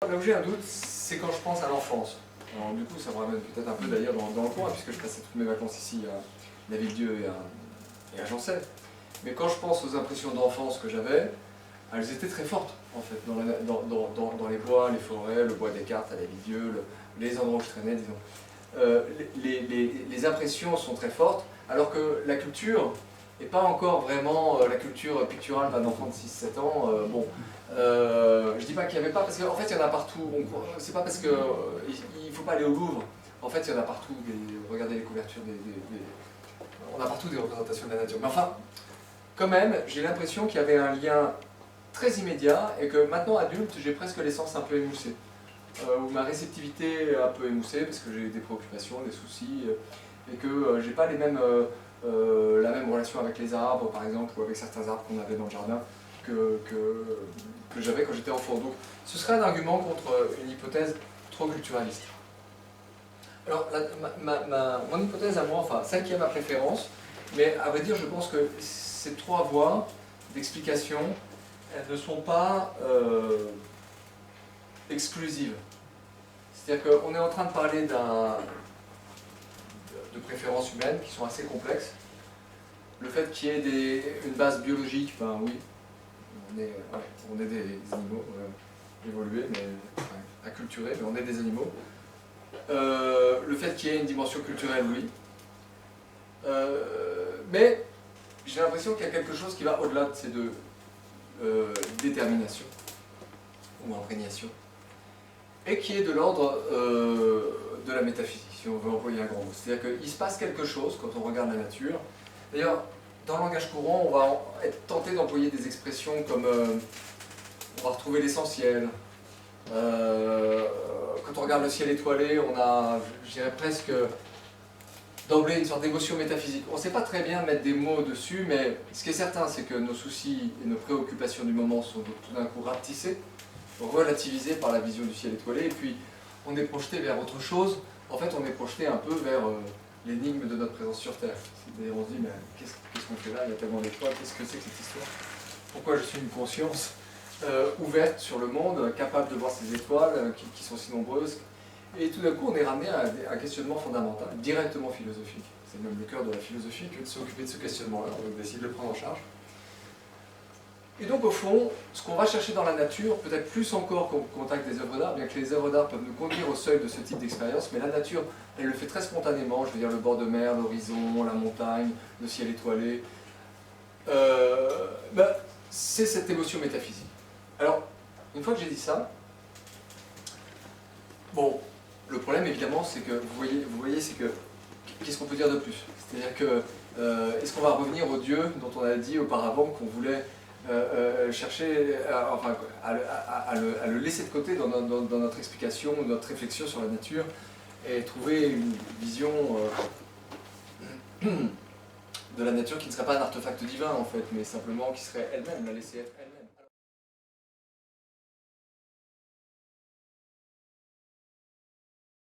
Là où j'ai un doute, c'est quand je pense à l'enfance. Alors, du coup, ça me ramène peut-être un peu d'ailleurs dans le coin, puisque je passais toutes mes vacances ici à Lavilledieu et à Jancet. Mais quand je pense aux impressions d'enfance que j'avais, elles étaient très fortes, en fait, dans les bois, les forêts, le bois des cartes à Lavilledieu, les endroits où je traînais, disons. Les impressions sont très fortes, alors que la culture n'est pas encore vraiment la culture picturale d'un enfant de 6-7 ans. Je dis pas qu'il n'y avait pas, parce qu'en fait il y en a partout. C'est pas parce qu'il ne faut pas aller au Louvre. En fait il y en a partout. Regardez les couvertures on a partout des représentations de la nature. Mais enfin, quand même, j'ai l'impression qu'il y avait un lien très immédiat et que maintenant adulte, j'ai presque les sens un peu émoussés. Où ma réceptivité est un peu émoussée parce que j'ai des préoccupations, des soucis, et que j'ai pas la même relation avec les arbres, par exemple, ou avec certains arbres qu'on avait dans le jardin que j'avais quand j'étais enfant. Donc ce serait un argument contre une hypothèse trop culturaliste. Alors mon hypothèse à moi, enfin celle qui est ma préférence, mais à vrai dire je pense que ces trois voies d'explication, elles ne sont pas exclusives. C'est-à-dire qu'on est en train de parler de préférences humaines qui sont assez complexes. Le fait qu'il y ait une base biologique, ben oui, on est des animaux évolués, mais acculturés, mais on est des animaux. Le fait qu'il y ait une dimension culturelle, oui. Mais j'ai l'impression qu'il y a quelque chose qui va au-delà de ces deux déterminations ou imprégnation, et qui est de l'ordre de la métaphysique, si on veut employer un grand mot. C'est-à-dire qu'il se passe quelque chose quand on regarde la nature. D'ailleurs, dans le langage courant, on va être tenté d'employer des expressions comme on va retrouver l'essentiel. Quand on regarde le ciel étoilé, on a, je dirais presque, d'emblée une sorte d'émotion métaphysique. On ne sait pas très bien mettre des mots dessus, mais ce qui est certain, c'est que nos soucis et nos préoccupations du moment sont tout d'un coup rapetissés, relativisés par la vision du ciel étoilé, et puis on est projeté vers autre chose. En fait, on est projeté un peu vers l'énigme de notre présence sur Terre. C'est-à-dire, on se dit, mais qu'est-ce qu'on fait là? Il y a tellement d'étoiles, qu'est-ce que c'est que cette histoire? Pourquoi je suis une conscience ouverte sur le monde, capable de voir ces étoiles qui sont si nombreuses? Et tout d'un coup, on est ramené à un questionnement fondamental, directement philosophique. C'est même le cœur de la philosophie que de s'occuper de ce questionnement-là, d'essayer de le prendre en charge. Et donc, au fond, ce qu'on va chercher dans la nature, peut-être plus encore qu'au contact des œuvres d'art, bien que les œuvres d'art peuvent nous conduire au seuil de ce type d'expérience, mais la nature, elle le fait très spontanément. Je veux dire, le bord de mer, l'horizon, la montagne, le ciel étoilé. C'est cette émotion métaphysique. Alors, une fois que j'ai dit ça, bon, le problème évidemment, c'est que vous voyez, c'est que qu'est-ce qu'on peut dire de plus? C'est-à-dire que est-ce qu'on va revenir au Dieu dont on a dit auparavant qu'on voulait chercher, à le laisser de côté dans notre explication, notre réflexion sur la nature, et trouver une vision de la nature qui ne serait pas un artefact divin en fait, mais simplement qui serait elle-même, la laisser être elle-même.